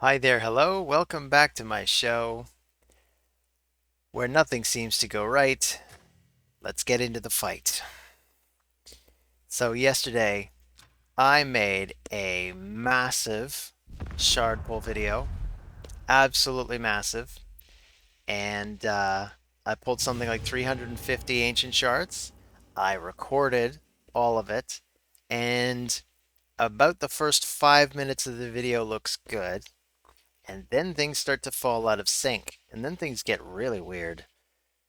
Hi there, hello. Welcome back to my show where nothing seems to go right. Let's get into the fight. So, yesterday I made a massive shard pull video, absolutely massive, and I pulled something like 350 ancient shards. I recorded all of it, and about the first 5 minutes of the video looks good, and then things start to fall out of sync, and then things get really weird.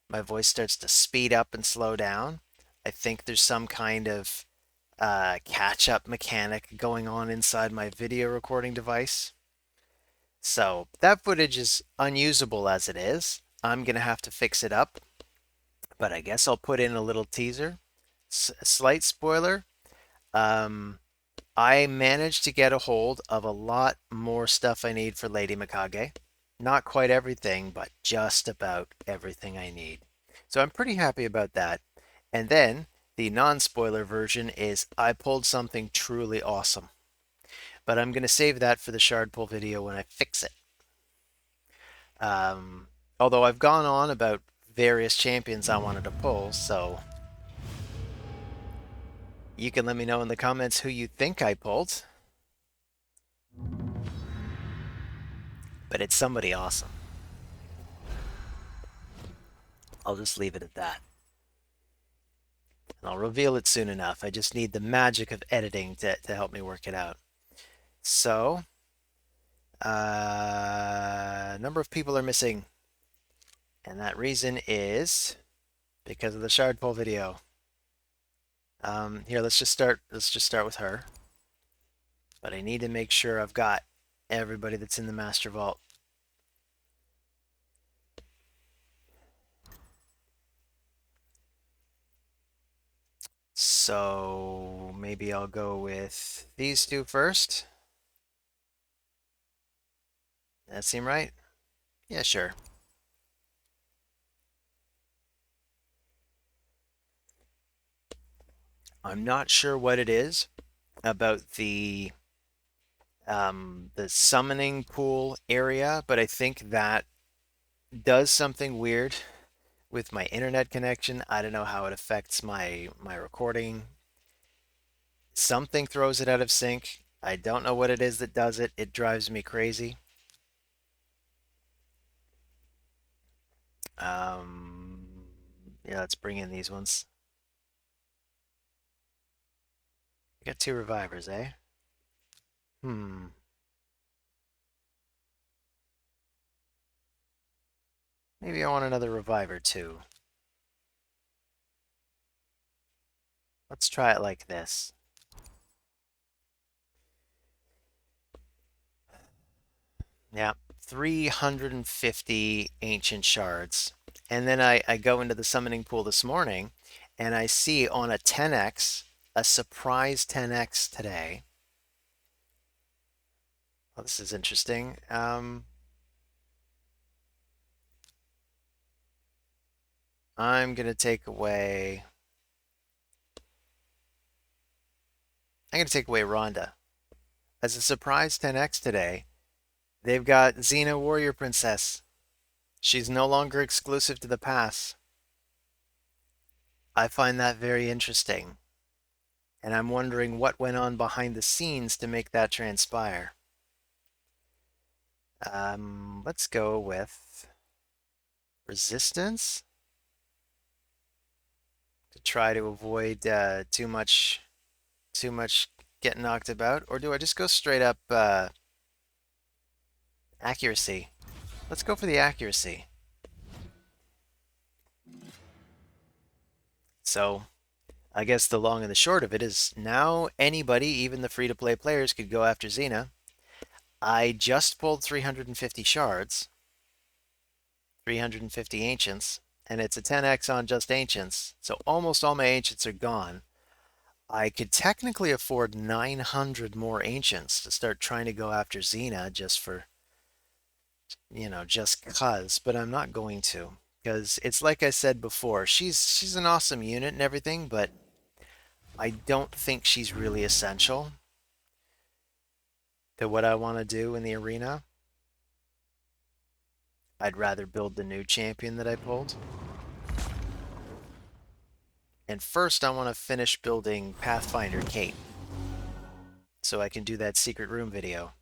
My voice starts to speed up and slow down. I think there's some kind of catch-up mechanic going on inside my video recording device. So that footage is unusable as it is. I'm going to have to fix it up, but I guess I'll put in a little teaser. A slight spoiler. Um, I managed to get a hold of a lot more stuff I need for Lady Mikage. Not quite everything, but just about everything I need. So I'm pretty happy about that. And then the non-spoiler version is I pulled something truly awesome. But I'm going to save that for the shard pull video when I fix it. Um, Although I've gone on about various champions I wanted to pull, so you can let me know in the comments who you think I pulled. But it's somebody awesome. I'll just leave it at that. And I'll reveal it soon enough. I just need the magic of editing to help me work it out. So, number of people are missing. And that reason is because of the shard pull video. Here, let's just start with her. But I need to make sure I've got everybody that's in the master vault. So maybe I'll go with these two first. That seem right? Yeah, sure. I'm not sure what it is about the summoning pool area, but I think that does something weird with my internet connection. I don't know how it affects my recording. Something throws it out of sync. I don't know what it is that does it. It drives me crazy. Um, yeah, let's bring in these ones. We got two revivers, eh? Hmm. Maybe I want another reviver too. Let's try it like this. Yeah, 350 ancient shards. And then I go into the summoning pool this morning and I see on a 10x, a surprise 10x today. Well, this is interesting. I'm going to take away. I'm going to take away Rhonda. As a surprise 10x today, they've got Xena Warrior Princess. She's no longer exclusive to the pass. I find that very interesting. And I'm wondering what went on behind the scenes to make that transpire. Let's go with resistance to try to avoid too much getting knocked about, or do I just go straight up accuracy? Let's go for the accuracy. So I guess the long and the short of it is now anybody, even the free-to-play players, could go after Xena. I just pulled 350 shards, 350 ancients, and it's a 10x on just ancients, so almost all my ancients are gone. I could technically afford 900 more ancients to start trying to go after Xena just for, just cuz, but I'm not going to. Because it's like I said before, she's an awesome unit and everything, but I don't think she's really essential to what I want to do in the arena. I'd rather build the new champion that I pulled. And first I want to finish building Pathfinder Kate, so I can do that secret room video.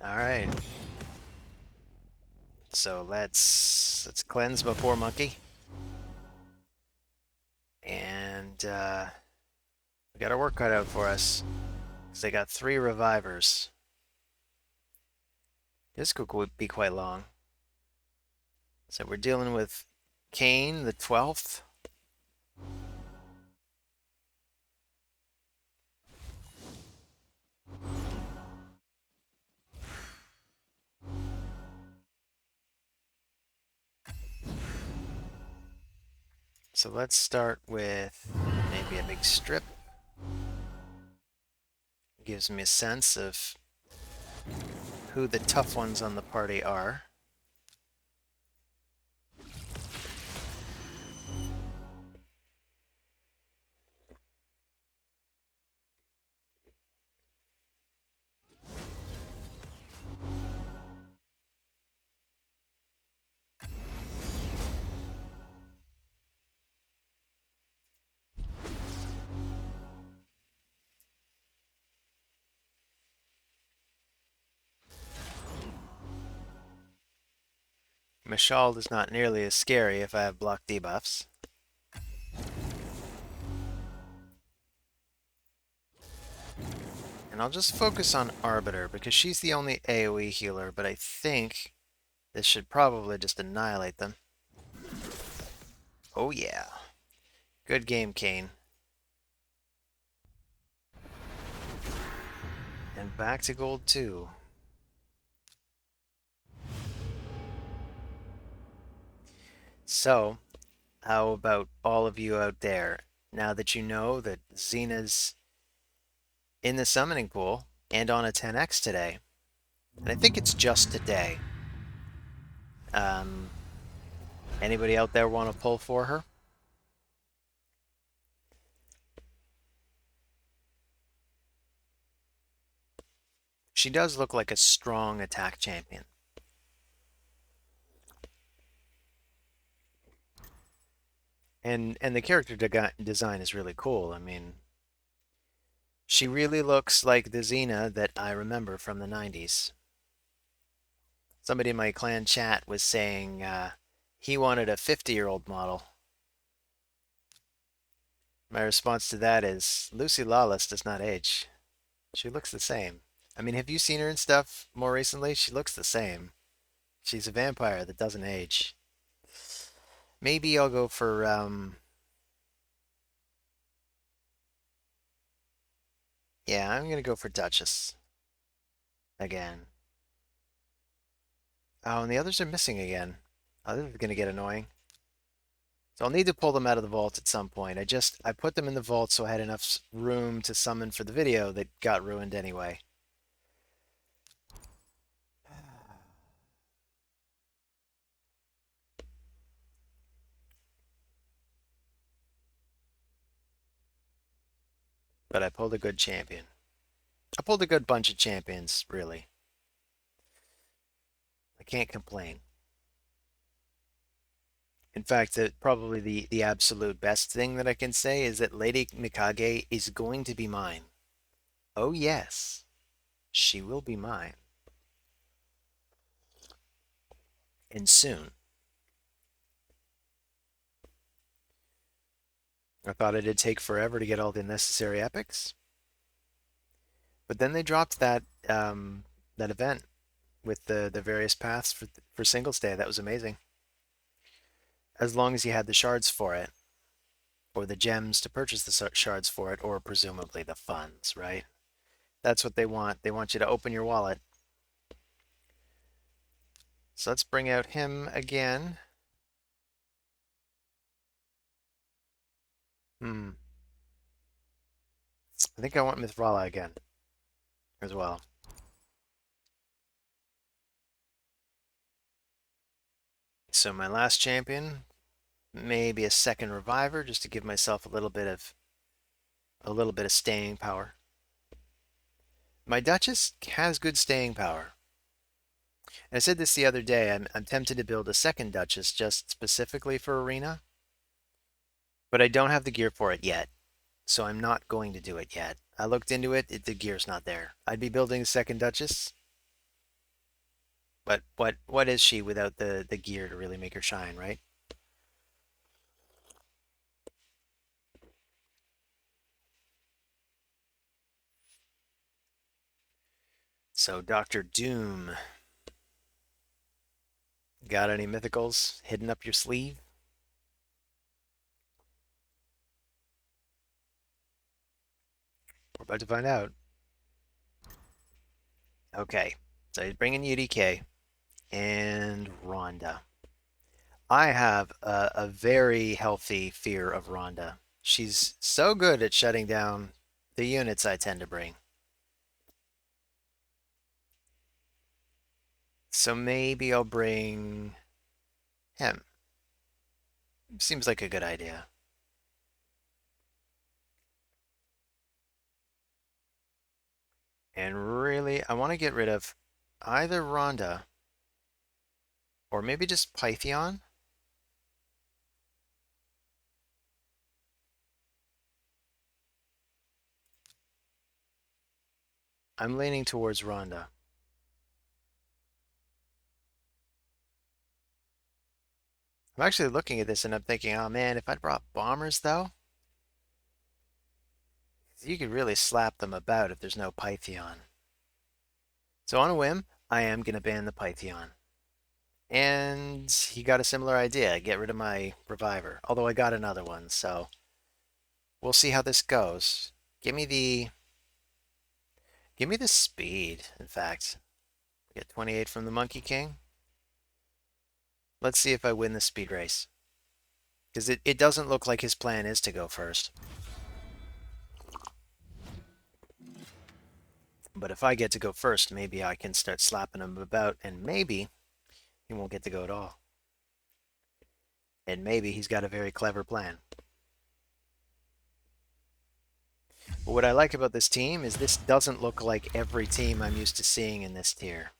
All right. So let's cleanse before monkey, and we got our work cut out for us because they got 3 revivers. This could be quite long. So we're dealing with Kane the 12th. So let's start with maybe a big strip. Gives me a sense of who the tough ones on the party are. Mashal is not nearly as scary if I have block debuffs. And I'll just focus on Arbiter because she's the only AoE healer, but I think this should probably just annihilate them. Oh yeah. Good game, Kane. And back to gold 2. So, how about all of you out there? Now that you know that Xena's in the summoning pool and on a 10x today, and I think it's just today. Um, Anybody out there want to pull for her? She does look like a strong attack champion. And the character design is really cool. I mean, she really looks like the Xena that I remember from the 90s. Somebody in my clan chat was saying he wanted a 50-year-old model. My response to that is Lucy Lawless does not age. She looks the same. I mean, have you seen her and stuff more recently? She looks the same. She's a vampire that doesn't age. Maybe I'll go for yeah, I'm gonna go for Duchess again. Oh, and the others are missing again. Oh, this is gonna get annoying. So I'll need to pull them out of the vault at some point. I put them in the vault so I had enough room to summon for the video that got ruined anyway. But I pulled a good champion. I pulled a good bunch of champions, really. I can't complain. In fact, probably the absolute best thing that I can say is that Lady Mikage is going to be mine. Oh yes, she will be mine. And soon. I thought it'd take forever to get all the necessary epics. But then they dropped that event with the various paths for Singles Day. That was amazing. As long as you had the shards for it, or the gems to purchase the shards for it, or presumably the funds, right? That's what they want. They want you to open your wallet. So let's bring out him again. I think I want Mithrala again as well. So my last champion, maybe a second reviver, just to give myself a little bit of staying power. My Duchess has good staying power. And I said this the other day. I'm tempted to build a second Duchess just specifically for Arena, but I don't have the gear for it yet, so I'm not going to do it yet. I looked into it, the gear's not there. I'd be building a second Duchess, but what is she without the gear to really make her shine, right? So Dr. Doom, got any mythicals hidden up your sleeve? We're about to find out. Okay, so he's bringing UDK and Rhonda. I have a very healthy fear of Rhonda. She's so good at shutting down the units I tend to bring. So maybe I'll bring him. Seems like a good idea. And really, I want to get rid of either Rhonda or maybe just Pythion. I'm leaning towards Rhonda. I'm actually looking at this and I'm thinking, oh man, if I'd brought bombers though, you could really slap them about if there's no Pythion. So on a whim, I am going to ban the Pythion. And he got a similar idea, get rid of my Reviver. Although I got another one, so we'll see how this goes. Give me the speed, in fact. Get 28 from the Monkey King. Let's see if I win the speed race. Because it doesn't look like his plan is to go first. But if I get to go first, maybe I can start slapping him about, and maybe he won't get to go at all. And maybe he's got a very clever plan. But what I like about this team is this doesn't look like every team I'm used to seeing in this tier.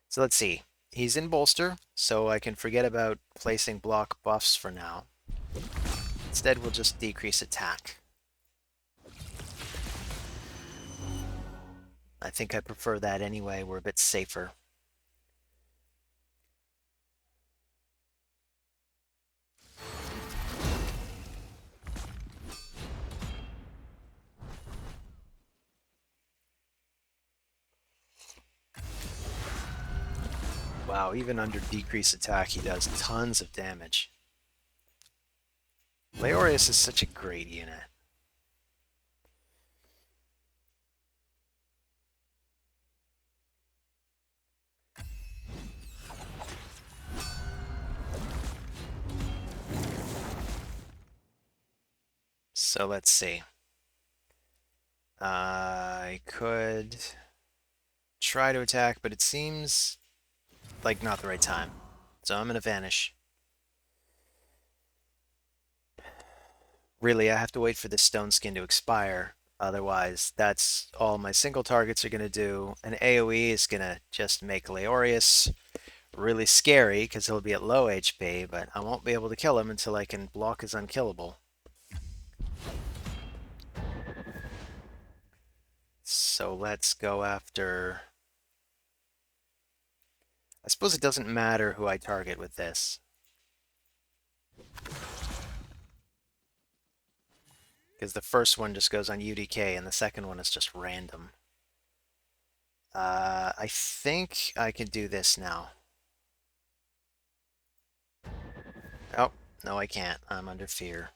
So let's see. He's in bolster, so I can forget about placing block buffs for now. Instead, we'll just decrease attack. I think I prefer that anyway. We're a bit safer. Wow, even under decrease attack, he does tons of damage. Leorius is such a great unit. So let's see. I could try to attack, but it seems like not the right time. So I'm going to vanish. Really, I have to wait for this stone skin to expire. Otherwise, that's all my single targets are going to do. An AoE is going to just make Leorius really scary because he'll be at low HP, but I won't be able to kill him until I can block his unkillable. So let's go after... I suppose it doesn't matter who I target with this. Because the first one just goes on UDK and the second one is just random. I think I can do this now. Oh, no I can't. I'm under fear.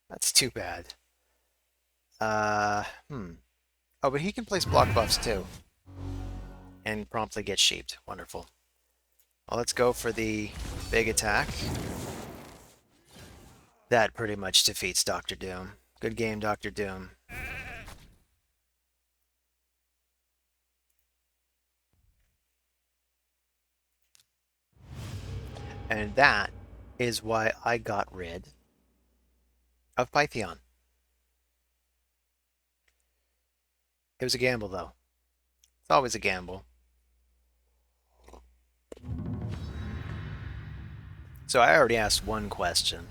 That's too bad. Oh, but he can place block buffs too. And promptly get sheeped. Wonderful. Well, let's go for the big attack. That pretty much defeats Dr. Doom. Good game, Dr. Doom. And that is why I got rid of Pythion. It was a gamble, though. It's always a gamble. So I already asked one question.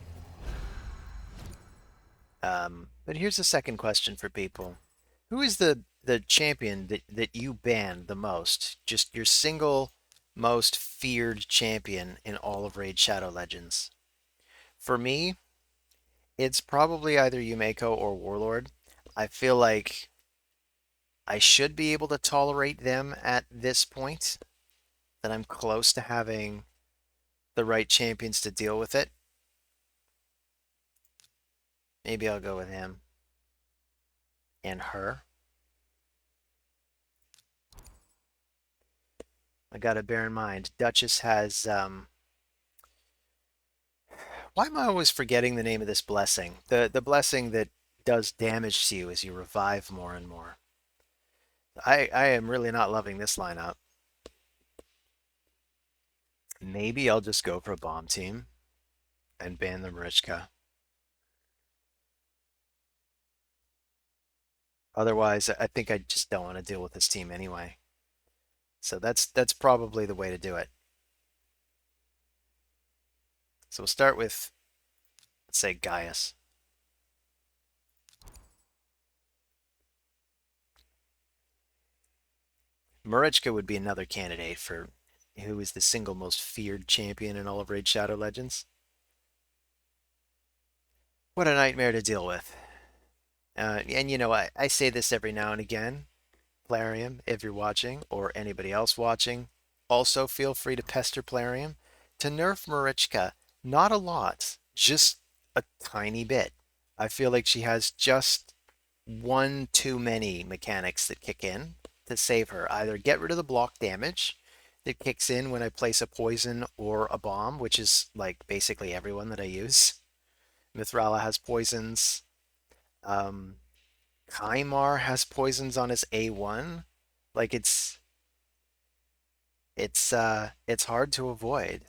But here's the second question for people. Who is the champion that you banned the most? Just your single most feared champion in all of Raid Shadow Legends? For me, it's probably either Yumeko or Warlord. I feel like I should be able to tolerate them at this point, that I'm close to having the right champions to deal with it. Maybe I'll go with him and her. I gotta bear in mind, Duchess has why am I always forgetting the name of this blessing? The blessing that does damage to you as you revive more and more. I am really not loving this lineup. Maybe I'll just go for a bomb team and ban the Marichka. Otherwise, I think I just don't want to deal with this team anyway. So that's probably the way to do it. So we'll start with, let's say, Gaius. Marichka would be another candidate for who is the single most feared champion in all of Raid Shadow Legends. What a nightmare to deal with. And you know, I say this every now and again. Plarium, if you're watching, or anybody else watching, also feel free to pester Plarium to nerf Marichka. Not a lot, just a tiny bit. I feel like she has just one too many mechanics that kick in to save her. Either get rid of the block damage that kicks in when I place a poison or a bomb, which is like basically everyone that I use. Mithrala has poisons. Um, Kymar has poisons on his A1. Like it's hard to avoid.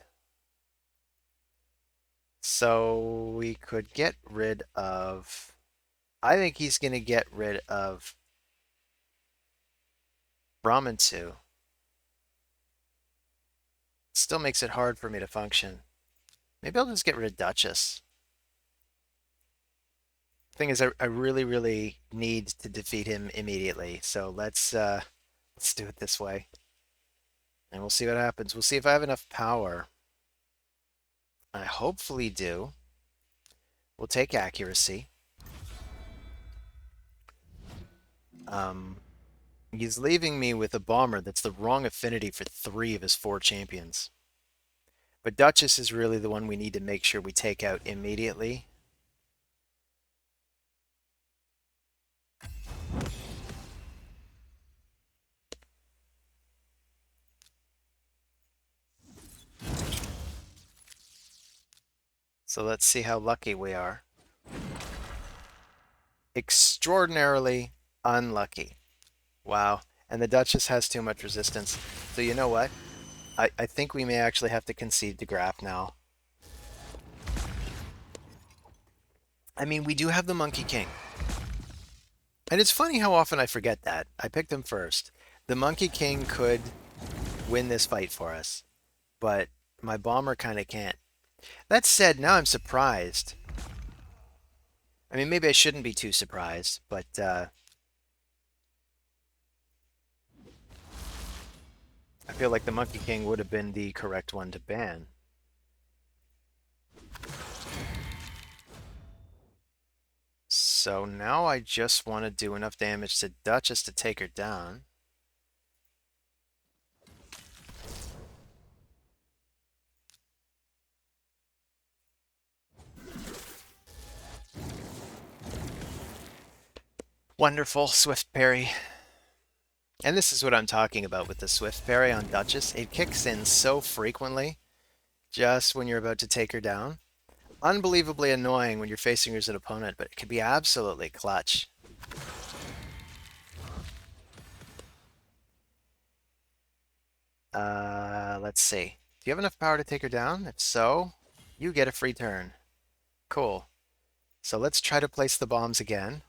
So we could get rid of, I think he's gonna get rid of Brahmantu. Still makes it hard for me to function. Maybe I'll just get rid of Duchess. Thing is, I really, really need to defeat him immediately. So let's do it this way. And we'll see what happens. We'll see if I have enough power. I hopefully do. We'll take accuracy. Um, he's leaving me with a bomber that's the wrong affinity for 3 of his 4 champions. But Duchess is really the one we need to make sure we take out immediately. So let's see how lucky we are. Extraordinarily unlucky. Wow. And the Duchess has too much resistance. So you know what? I think we may actually have to concede to Graf now. I mean, we do have the Monkey King. And it's funny how often I forget that. I picked him first. The Monkey King could win this fight for us, but my bomber kind of can't. That said, now I'm surprised. I mean, maybe I shouldn't be too surprised, but I feel like the Monkey King would have been the correct one to ban. So now I just want to do enough damage to Duchess to take her down. Wonderful, swift parry. And this is what I'm talking about with the swift parry on Duchess. It kicks in so frequently, just when you're about to take her down. Unbelievably annoying when you're facing her as an opponent, but it can be absolutely clutch. Let's see. you have enough power to take her down? If so, you get a free turn. Cool. So let's try to place the bombs again.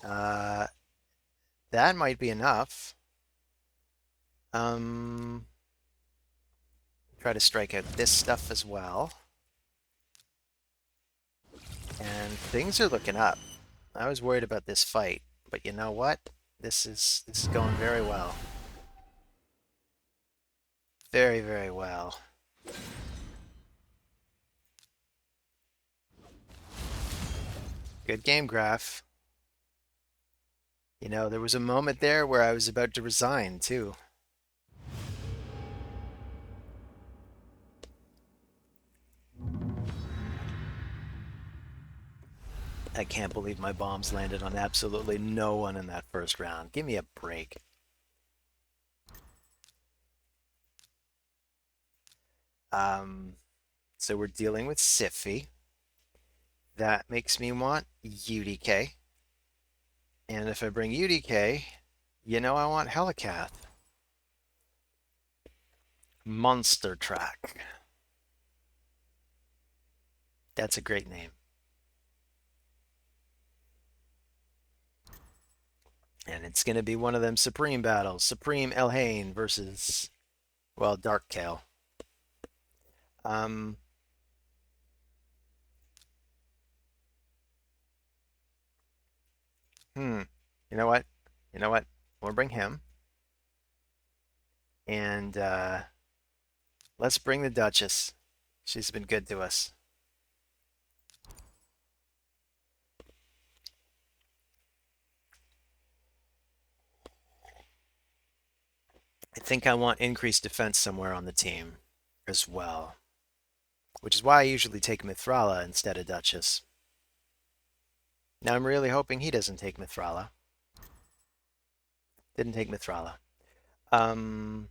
That might be enough. Try to strike out this stuff as well. And things are looking up. I was worried about this fight, but you know what? This is going very well. Very, very well. Good game, Graph. You know, there was a moment there where I was about to resign, too. I can't believe my bombs landed on absolutely no one in that first round. Give me a break. So we're dealing with Siffy. That makes me want UDK. And if I bring UDK, you know I want Helicath. Monster Track. That's a great name. And it's going to be one of them Supreme battles. Supreme Elhain versus, well, Dark Kale. You know what? You know what? We'll bring him. And let's bring the Duchess. She's been good to us. I think I want increased defense somewhere on the team as well. Which is why I usually take Mithrala instead of Duchess. Now I'm really hoping he doesn't take Mithrala. Didn't take Mithrala. I'm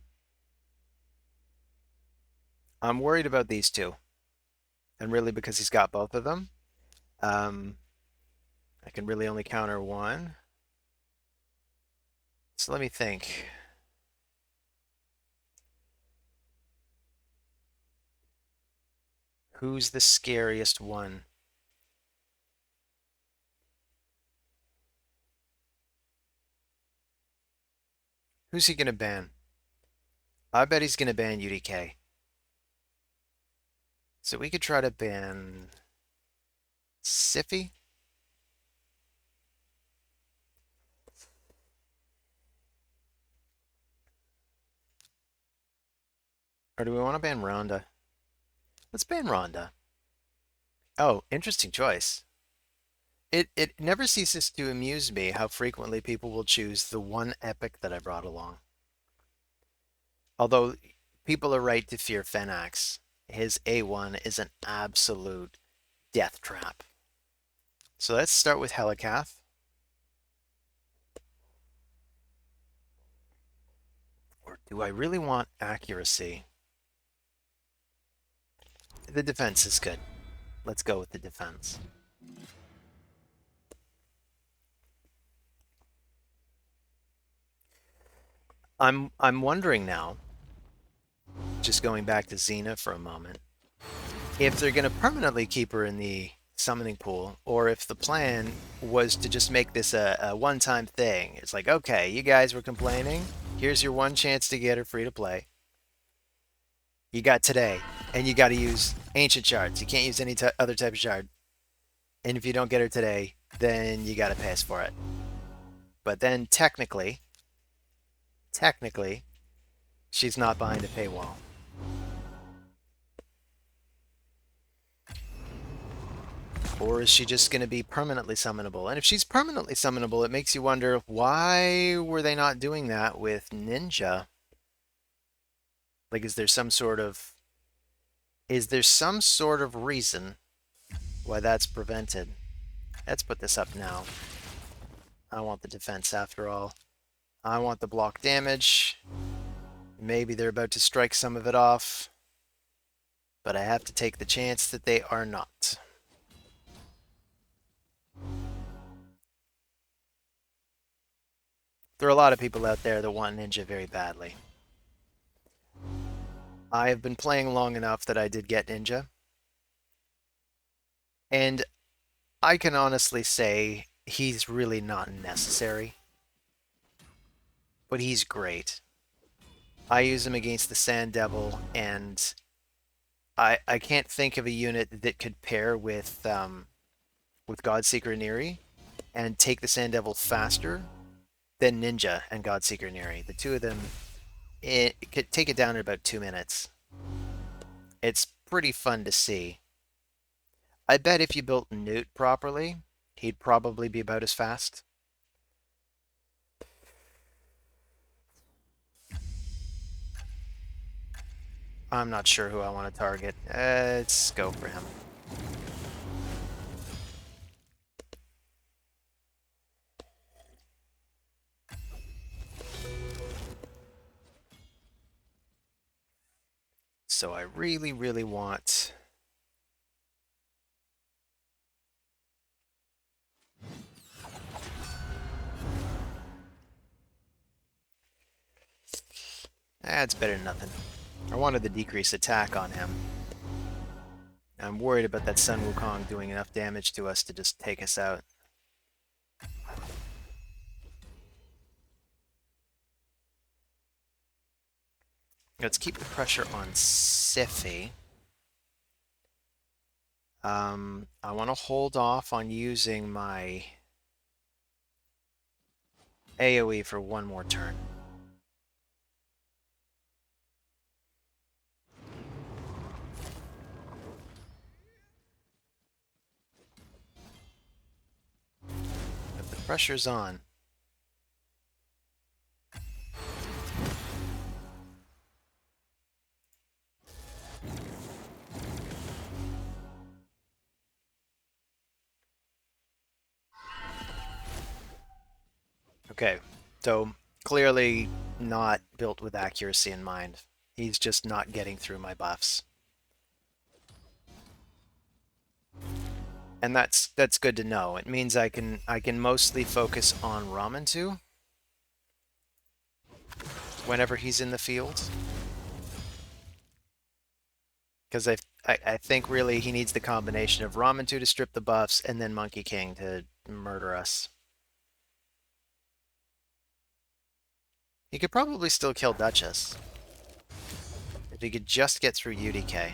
worried about these two. And really because he's got both of them. I can really only counter one. So let me think. Who's the scariest one? Who's he going to ban? I bet he's going to ban UDK. So we could try to ban Siffy. Or do we want to ban Rhonda? Let's ban Rhonda. Oh, interesting choice. It never ceases to amuse me how frequently people will choose the one epic that I brought along. Although people are right to fear Fenax. His A1 is an absolute death trap. So let's start with Helicath. Or do I really want accuracy? The defense is good. Let's go with the defense. I'm wondering now, just going back to Xena for a moment, if they're going to permanently keep her in the summoning pool, or if the plan was to just make this a one-time thing. It's like, okay, you guys were complaining. Here's your one chance to get her free to play. You got today, and you got to use ancient shards. You can't use any other type of shard. And if you don't get her today, then you got to pass for it. But then technically, she's not behind a paywall. Or is she just going to be permanently summonable? And if she's permanently summonable, it makes you wonder, why were they not doing that with Ninja? Like, is there some sort of reason why that's prevented? Let's put this up now. I want the defense after all. I want the block damage. Maybe they're about to strike some of it off. But I have to take the chance that they are not. There are a lot of people out there that want Ninja very badly. I have been playing long enough that I did get Ninja, and I can honestly say he's really not necessary, but he's great. I use him against the Sand Devil, and I can't think of a unit that could pair with Godseeker Neri and take the Sand Devil faster than Ninja and Godseeker Neri. The two of them, it could take it down in about 2 minutes. It's pretty fun to see. I bet if you built Newt properly, he'd probably be about as fast. I'm not sure who I want to target. Let's go for him. So I really, really want... It's better than nothing. I wanted the decreased attack on him. I'm worried about that Sun Wukong doing enough damage to us to just take us out. Let's keep the pressure on Siphi. I want to hold off on using my AoE for one more turn. But the pressure's on. Okay, so clearly not built with accuracy in mind. He's just not getting through my buffs. And that's good to know. It means I can mostly focus on Ramantu whenever he's in the field. Because I think really he needs the combination of Ramantu to strip the buffs and then Monkey King to murder us. He could probably still kill Duchess. If he could just get through UDK.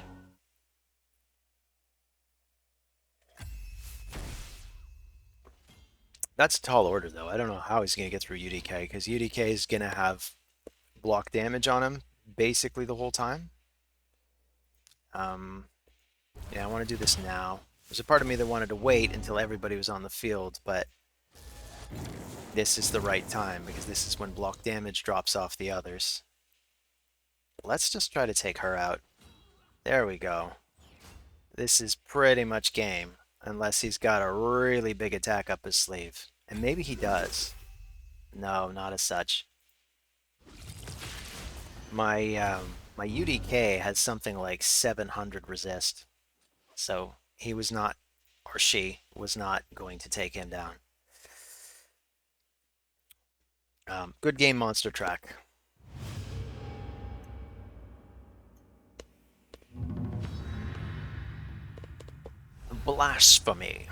That's a tall order, though. I don't know how he's going to get through UDK, because UDK is going to have block damage on him basically the whole time. Yeah, I want to do this now. There's a part of me that wanted to wait until everybody was on the field, but this is the right time, because this is when block damage drops off the others. Let's just try to take her out. There we go. This is pretty much game, unless he's got a really big attack up his sleeve. And maybe he does. No, not as such. My UDK has something like 700 resist. So he was not, or she was not going to take him down. Good game, Monster Track. Blasphemy.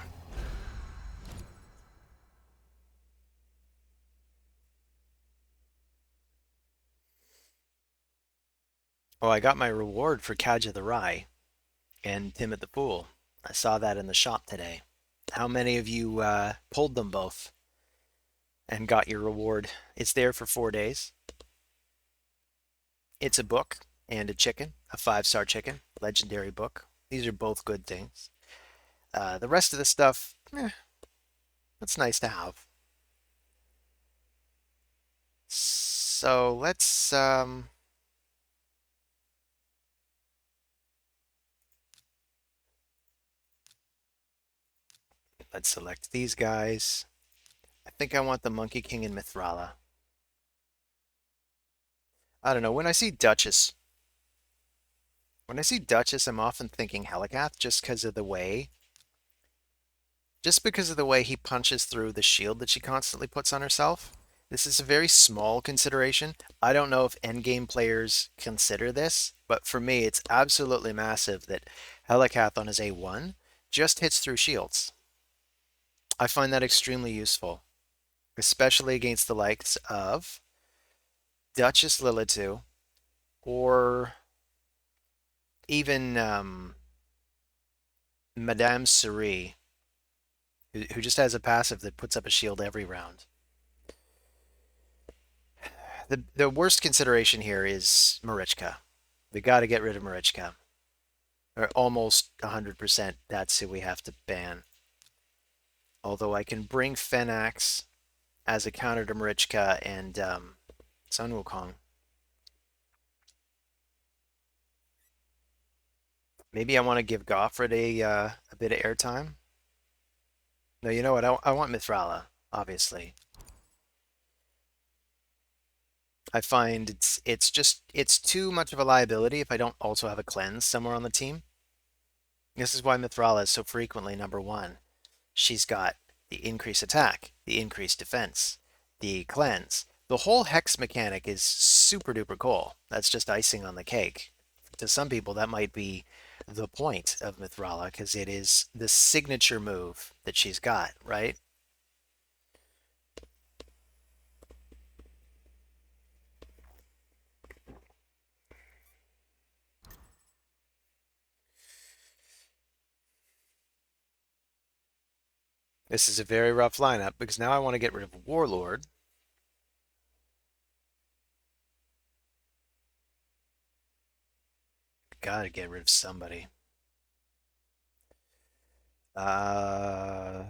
Oh, I got my reward for Kaja the Rye and Tim at the Pool. I saw that in the shop today. How many of you pulled them both and got your reward? It's there for 4 days. It's a book and a chicken, a 5-star chicken, legendary book. These are both good things. The rest of the stuff, that's nice to have. So let's select these guys. I think I want the Monkey King and Mithrala. I don't know, when I see Duchess, I'm often thinking Helicath just because of the way he punches through the shield that she constantly puts on herself. This is a very small consideration. I don't know if endgame players consider this, but for me, it's absolutely massive that Helicathon is A1 just hits through shields. I find that extremely useful, especially against the likes of Duchess Lilitu or even Madame Cerie, who just has a passive that puts up a shield every round. The worst consideration here is Marichka. We got to get rid of Marichka. Or almost 100%, that's who we have to ban. Although I can bring Fenax as a counter to Marichka and Sun Wukong. Maybe I want to give Goffred a bit of airtime. No, you know what? I want Mithrala, obviously. I find it's too much of a liability if I don't also have a cleanse somewhere on the team. This is why Mithrala is so frequently number one. She's got the increased attack, the increased defense, the cleanse. The whole hex mechanic is super duper cool. That's just icing on the cake. To some people, that might be the point of Mithrala because it is the signature move that she's got, right? This is a very rough lineup because now I want to get rid of Warlord. Gotta get rid of somebody. Uh,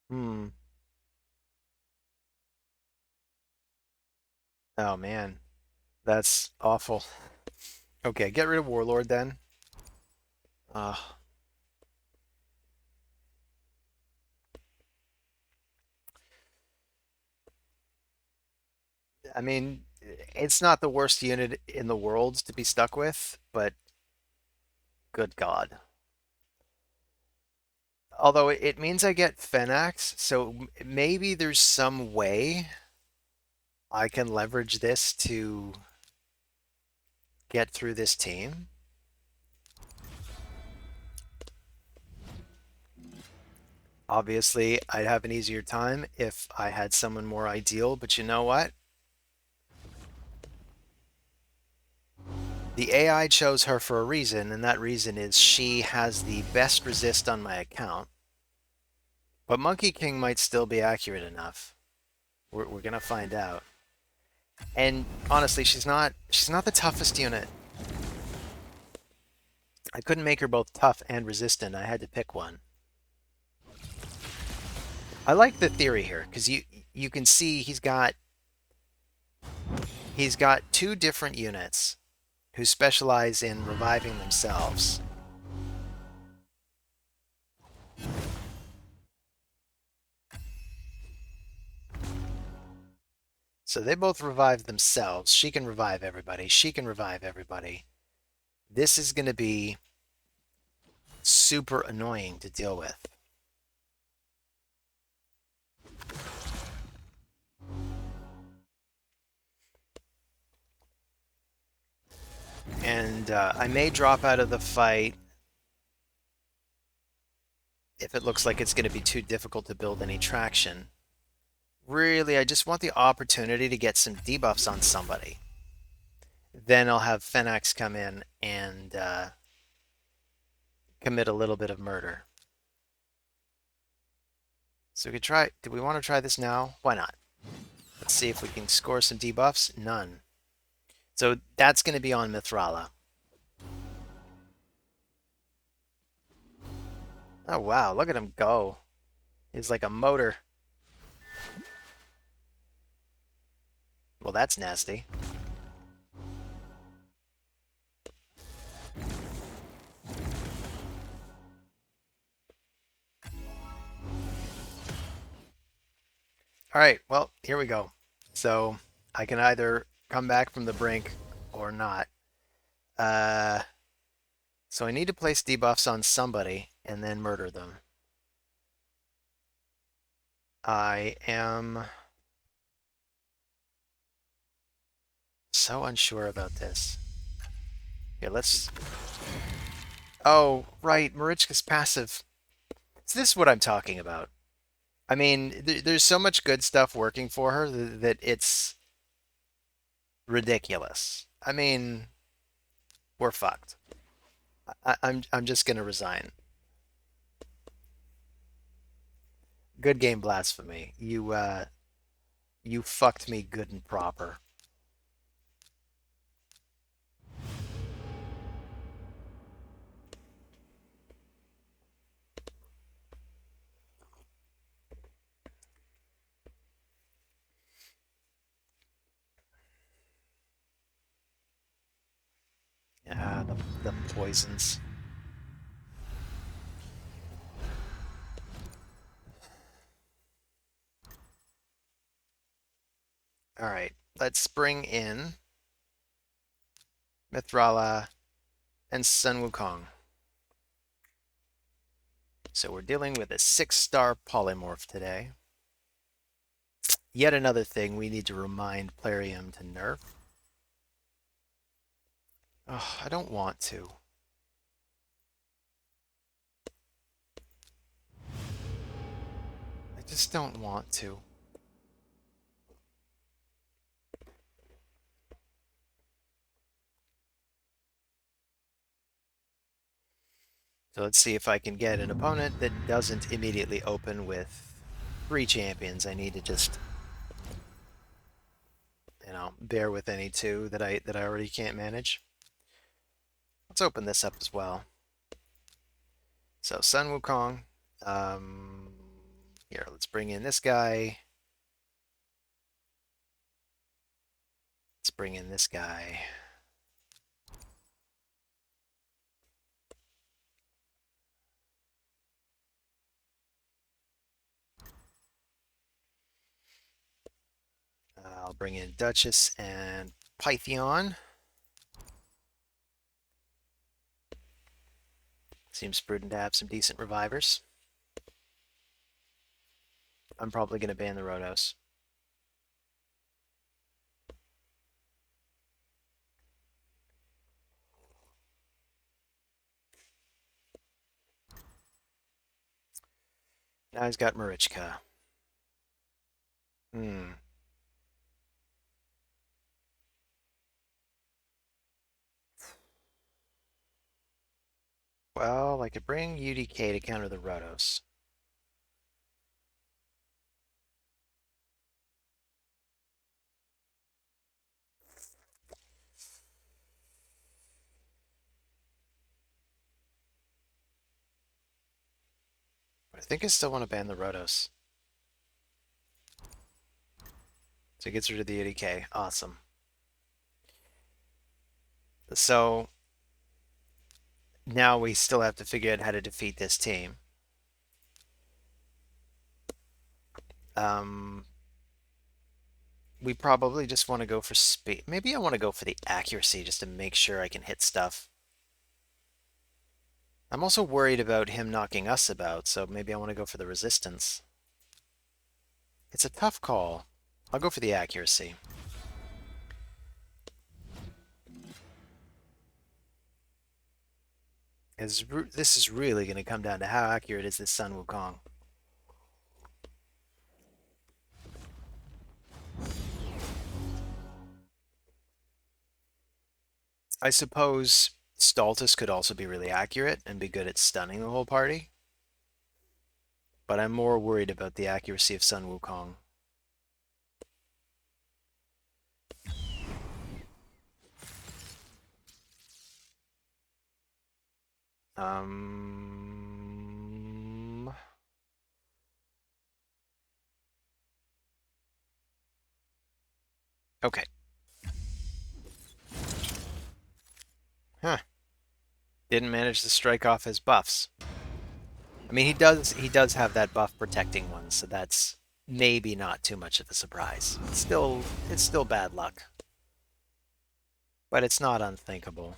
hmm. Oh man, that's awful. Okay, get rid of Warlord then. Uh, I mean, it's not the worst unit in the world to be stuck with, but good God. Although it means I get Fenax, so maybe there's some way I can leverage this to get through this team. Obviously, I'd have an easier time if I had someone more ideal, but you know what? The AI chose her for a reason, and that reason is she has the best resist on my account. But Monkey King might still be accurate enough. We're gonna find out. And honestly, she's not the toughest unit. I couldn't make her both tough and resistant. I had to pick one. I like the theory here because you can see he's got two different units who specialize in reviving themselves. So they both revive themselves. She can revive everybody. She can revive everybody. This is going to be super annoying to deal with. And I may drop out of the fight if it looks like it's going to be too difficult to build any traction. Really, I just want the opportunity to get some debuffs on somebody. Then I'll have Fenax come in and commit a little bit of murder. So we could try. Do we want to try this now? Why not? Let's see if we can score some debuffs. None. So that's going to be on Mithrala. Oh wow, look at him go. He's like a motor. Well, that's nasty. All right, well, here we go. So I can either come back from the brink or not. So I need to place debuffs on somebody, and then murder them. I am so unsure about this. Here, let's... Oh, right, Marichka's passive. So this is what I'm talking about. I mean, there's so much good stuff working for her that it's ridiculous. I mean, we're fucked. I'm just gonna resign. Good game, Blasphemy. You fucked me good and proper. Yeah, the poisons. All right, let's bring in Mithrala and Sun Wukong. So we're dealing with a 6-star polymorph today. Yet another thing we need to remind Plarium to nerf. Oh, I don't want to. I just don't want to. So let's see if I can get an opponent that doesn't immediately open with 3 champions. I need to just, bear with any 2 that I already can't manage. Let's open this up as well. So Sun Wukong. Here, let's bring in this guy. Let's bring in this guy. I'll bring in Duchess and Pythion. Seems prudent to have some decent revivers. I'm probably going to ban the Rotos. Now he's got Marichka. Well, I could bring UDK to counter the Rotos. But I think I still want to ban the Rotos. So it gets rid of the UDK. Awesome. So now we still have to figure out how to defeat this team. We probably just want to go for speed. Maybe I want to go for the accuracy just to make sure I can hit stuff. I'm also worried about him knocking us about, so maybe I want to go for the resistance. It's a tough call. I'll go for the accuracy. This is really going to come down to how accurate is this Sun Wukong. I suppose Stultus could also be really accurate and be good at stunning the whole party. But I'm more worried about the accuracy of Sun Wukong. Okay. Huh. Didn't manage to strike off his buffs. I mean, he does have that buff protecting one, so that's maybe not too much of a surprise. It's still bad luck. But it's not unthinkable.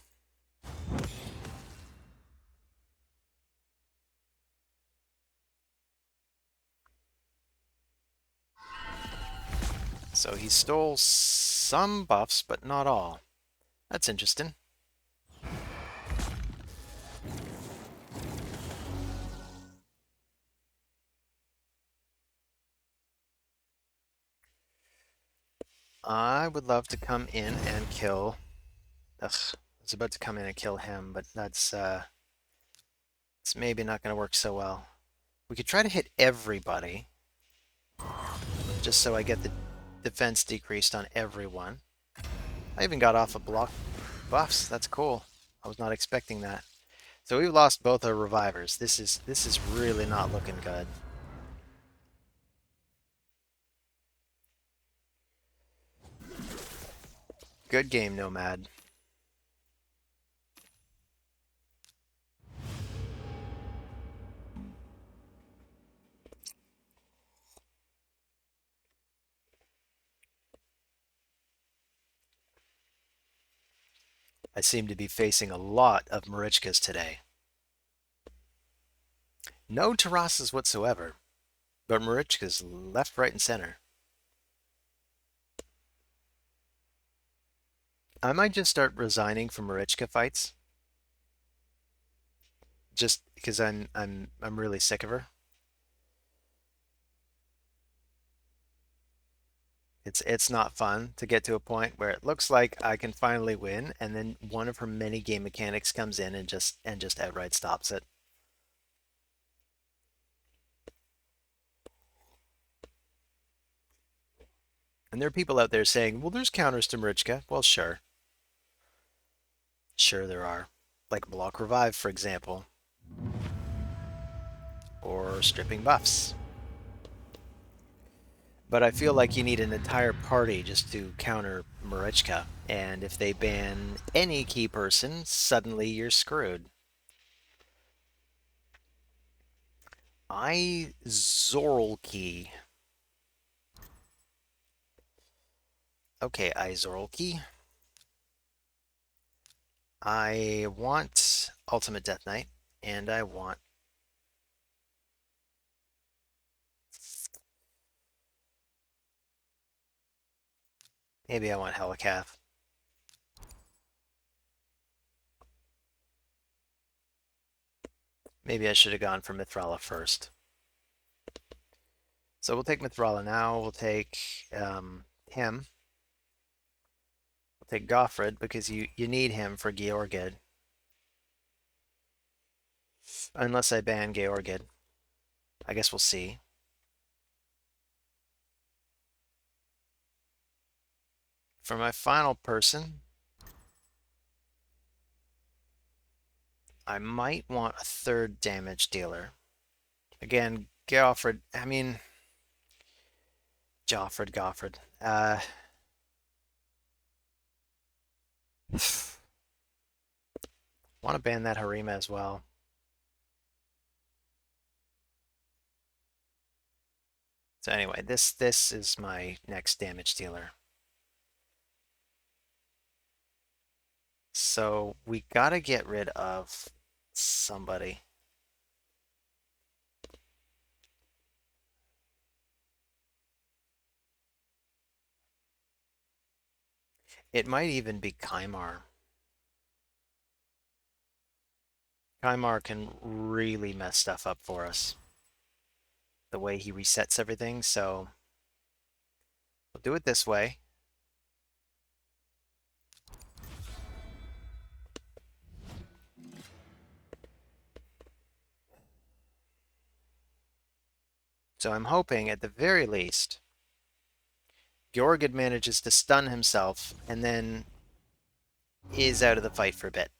So he stole some buffs, but not all. That's interesting. I would love to come in and kill... Ugh, I was about to come in and kill him, but that's it's maybe not going to work so well. We could try to hit everybody, just so I get the defense decreased on everyone. I even got off a block buffs. That's cool. I was not expecting that. So we've lost both our revivers. This is really not looking good. Good game, Nomad. I seem to be facing a lot of Marichkas today. No Terrasas whatsoever, but Marichkas left, right, and center. I might just start resigning from Marichka fights, just because I'm really sick of her. It's not fun to get to a point where it looks like I can finally win, and then one of her many game mechanics comes in and just outright stops it. And there are people out there saying, well, there's counters to Marichka. Well, sure. Sure there are. Like Block Revive, for example. Or stripping buffs. But I feel like you need an entire party just to counter Marichka. And if they ban any key person, suddenly you're screwed. Zorlkey. Okay, Zorlkey. I want Ultimate Death Knight, and I want... Maybe I want Helicath. Maybe I should have gone for Mithrala first. So we'll take Mithrala now. We'll take him. We'll take Goffred because you need him for Georgid. Unless I ban Georgid. I guess we'll see. For my final person, I might want a third damage dealer. Again, Goffred, I mean... Goffred. Want to ban that Harima as well. So anyway, this is my next damage dealer. So we gotta get rid of somebody. It might even be Kymar. Kymar can really mess stuff up for us. The way he resets everything, so we'll do it this way. So I'm hoping, at the very least, Georgid manages to stun himself and then is out of the fight for a bit,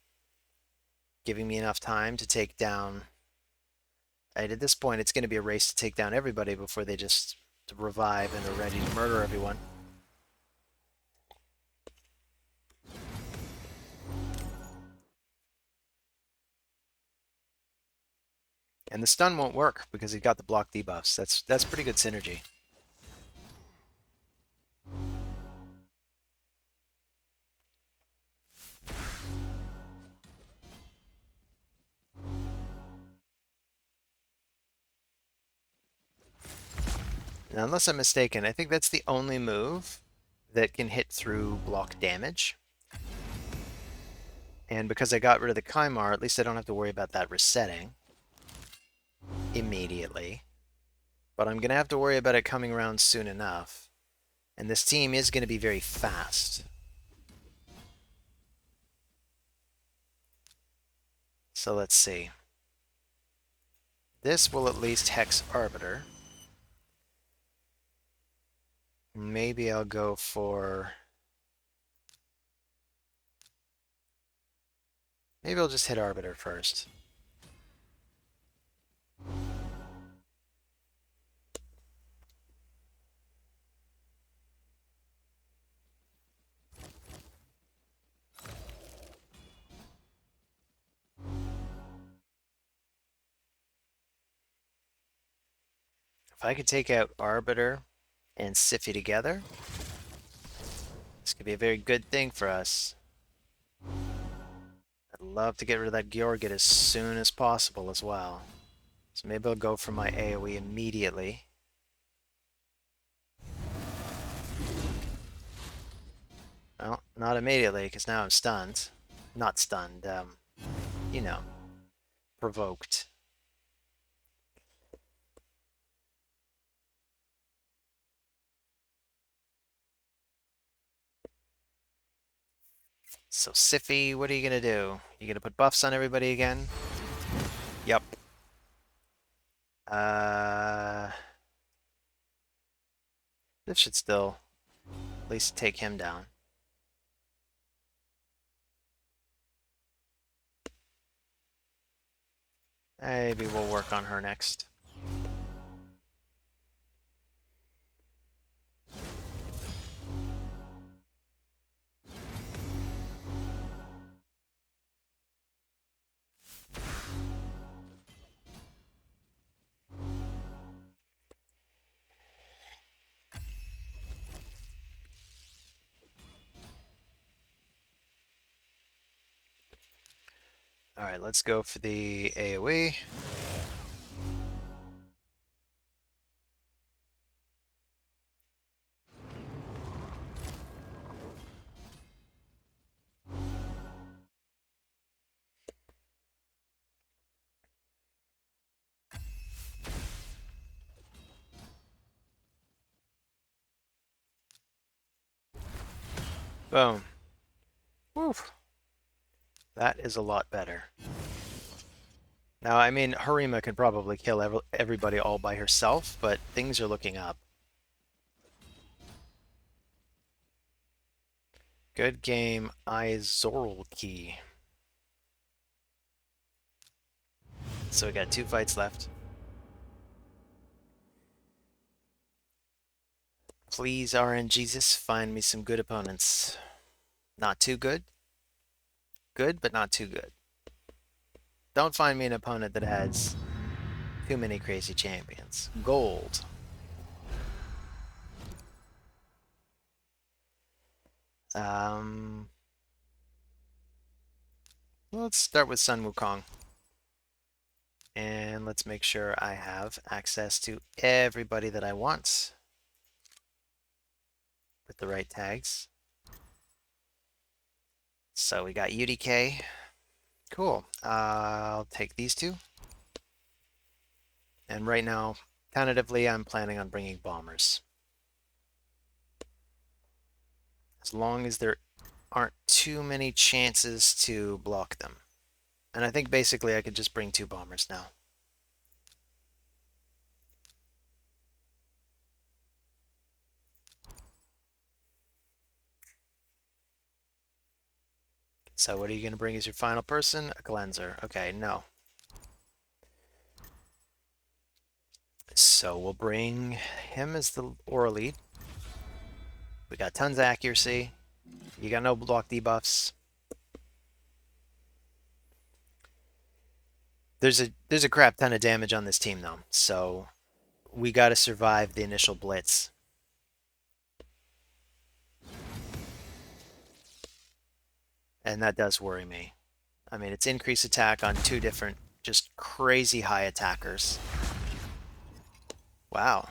giving me enough time to take down... At this point, it's going to be a race to take down everybody before they just revive and are ready to murder everyone. And the stun won't work because he got the block debuffs. That's pretty good synergy. Now, unless I'm mistaken, I think that's the only move that can hit through block damage. And because I got rid of the Kymar, at least I don't have to worry about that resetting immediately. But I'm going to have to worry about it coming around soon enough. And this team is going to be very fast. So let's see. This will at least Hex Arbiter. Maybe I'll go for... Maybe I'll just hit Arbiter first. If I could take out Arbiter and Sify together, this could be a very good thing for us. I'd love to get rid of that Georgit as soon as possible as well. So maybe I'll go for my AoE immediately. Well, not immediately, because now I'm stunned. Not stunned, you know, provoked. So Sify, what are you gonna do? You gonna put buffs on everybody again? Yep. This should still at least take him down. Maybe we'll work on her next. Alright, let's go for the AoE. Boom. Woof. That is a lot better. Now, I mean, Harima can probably kill everybody all by herself, but things are looking up. Good game, Izorlki. So we got 2 fights left. Please, RNGesus, find me some good opponents. Not too good. Good, but not too good. Don't find me an opponent that has too many crazy champions. Gold. Let's start with Sun Wukong. And let's make sure I have access to everybody that I want with the right tags. So we got UDK. Cool. I'll take these two. And right now, tentatively, I'm planning on bringing bombers. As long as there aren't too many chances to block them. And I think basically I could just bring 2 bombers now. So what are you going to bring as your final person? A cleanser. Okay, no. So we'll bring him as the aura lead. We got tons of accuracy. You got no block debuffs. There's a crap ton of damage on this team though, so we got to survive the initial blitz. And that does worry me. I mean, it's increased attack on 2 different just crazy high attackers. Wow.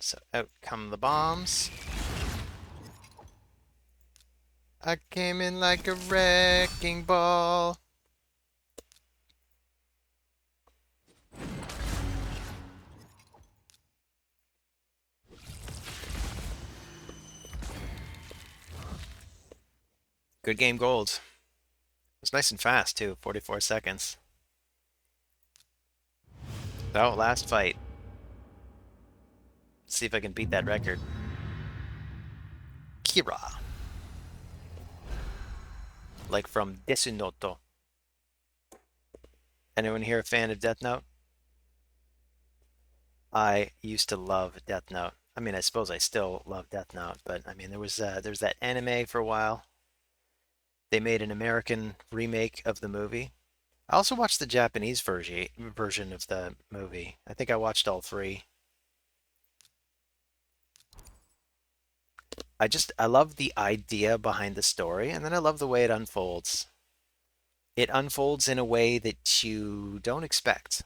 So out come the bombs. I came in like a wrecking ball. Good game gold. It was nice and fast too, 44 seconds. So, last fight. See if I can beat that record. Kira. Like from Desu Noto. Anyone here a fan of Death Note? I used to love Death Note. I mean, I suppose I still love Death Note, but I mean, there's that anime for a while. They made an American remake of the movie. I also watched the Japanese version of the movie. I think I watched all three. I love the idea behind the story, and then I love the way it unfolds. It unfolds in a way that you don't expect.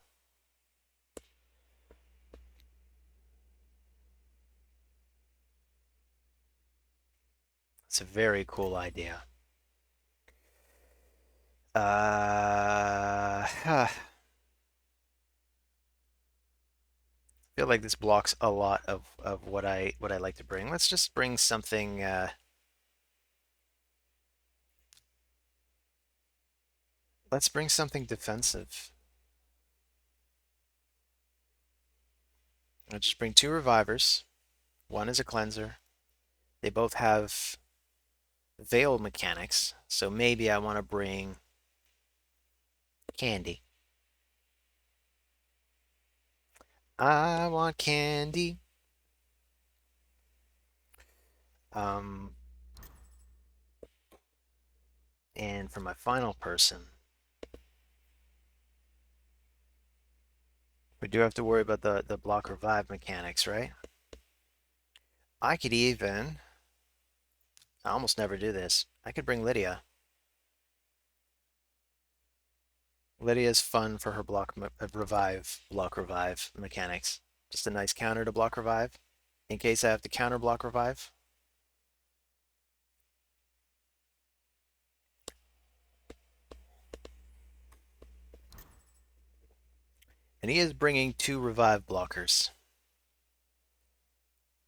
It's a very cool idea. I feel like this blocks a lot of what I like to bring. Let's just bring something. Let's bring something defensive. I'll just bring two revivers. One is a cleanser. They both have veil mechanics, so maybe I want to bring candy. I want candy. Um, and for my final person, we do have to worry about the block revive mechanics, right? I could even, I almost never do this. I could bring Lydia. Lydia's fun for her block revive mechanics. Just a nice counter to block revive in case I have to counter block revive. And he is bringing two revive blockers.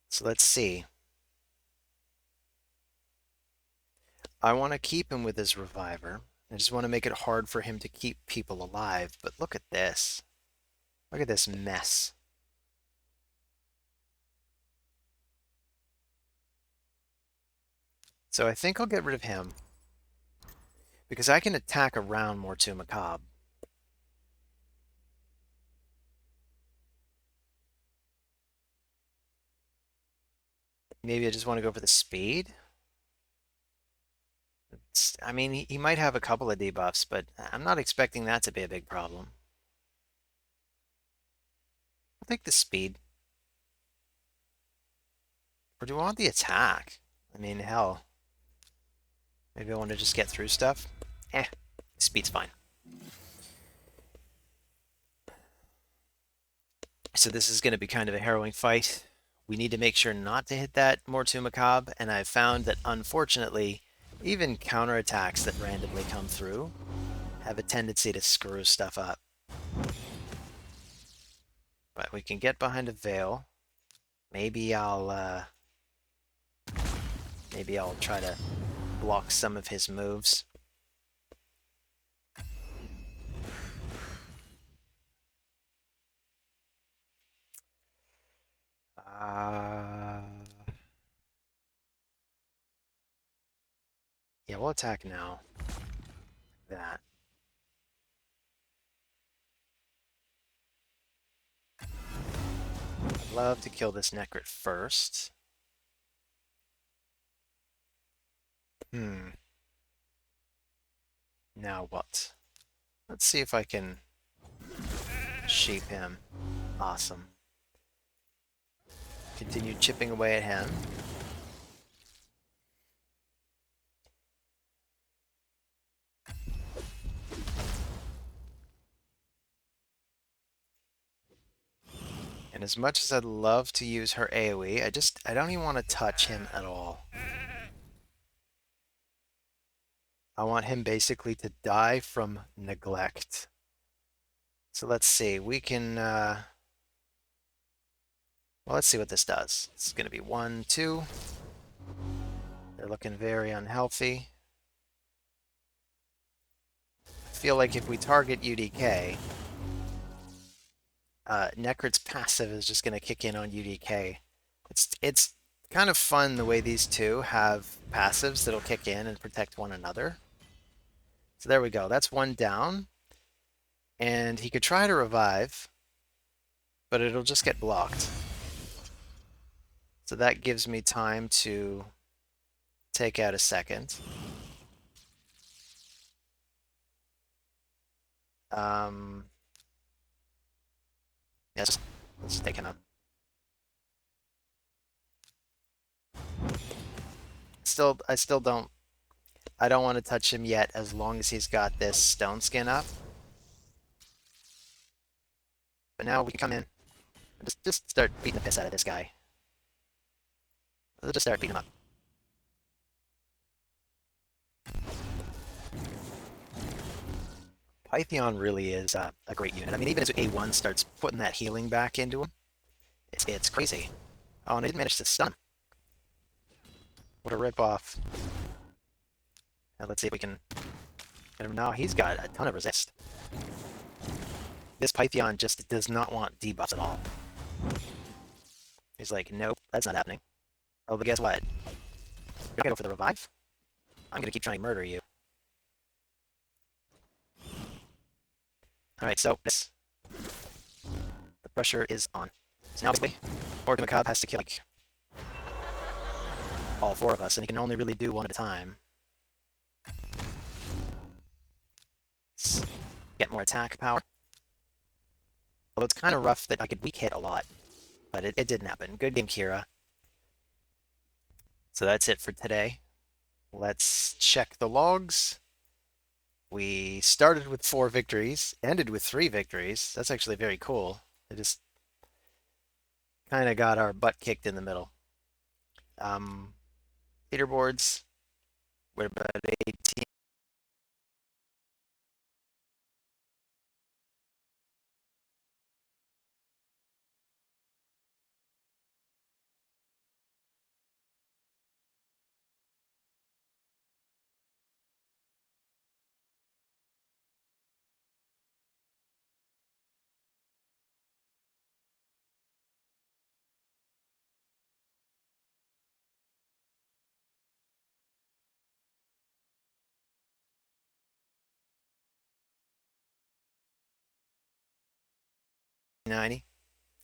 So let's see. I want to keep him with his reviver. I just want to make it hard for him to keep people alive. But look at this. Look at this mess. So I think I'll get rid of him. Because I can attack around Mortu Macabre. Maybe I just want to go for the speed. I mean, he might have a couple of debuffs, but I'm not expecting that to be a big problem. I'll take the speed. Or do I want the attack? I mean, hell. Maybe I want to just get through stuff. Speed's fine. So this is going to be kind of a harrowing fight. We need to make sure not to hit that Mortu Macabre, and I've found that, unfortunately, even counterattacks that randomly come through have a tendency to screw stuff up. But we can get behind a veil. Maybe I'll try to block some of his moves. Yeah, we'll attack now. That. I'd love to kill this Necrit first. Now what? Let's see if I can shape him. Awesome. Continue chipping away at him. And as much as I'd love to use her AoE, I don't even want to touch him at all. I want him basically to die from neglect. So let's see, we can, well, let's see what this does. It's going to be 1, 2. They're looking very unhealthy. I feel like if we target UDK, Necrit's passive is just going to kick in on UDK. It's kind of fun the way these two have passives that'll kick in and protect one another. So there we go. That's one down. And he could try to revive, but it'll just get blocked. So that gives me time to take out a second. Yes, let's take him out. I still I don't want to touch him yet as long as he's got this stone skin up. But now we can come in and just start beating the piss out of this guy. Let's just start beating him up. Pythion really is a great unit. I mean, even as A1 starts putting that healing back into him, it's crazy. Oh, and they managed to stun him. What a ripoff. Now let's see if we can get him now. He's got a ton of resist. This Pythion just does not want debuffs at all. He's like, nope, that's not happening. Oh, but guess what? You're gonna go for the revive? I'm gonna keep trying to murder you. Alright, so this. The pressure is on. So now basically, Orca Macabre has to kill like all 4 of us, and he can only really do 1 at a time. Let's get more attack power. Although it's kind of rough that I could weak hit a lot, but it didn't happen. Good game, Kira. So that's it for today. Let's check the logs. We started with 4 victories, ended with 3 victories. That's actually very cool. It just kind of got our butt kicked in the middle. Leaderboards, we're about 18.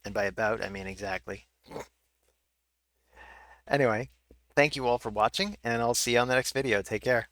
And by about, I mean exactly. Anyway, thank you all for watching, and I'll see you on the next video. Take care.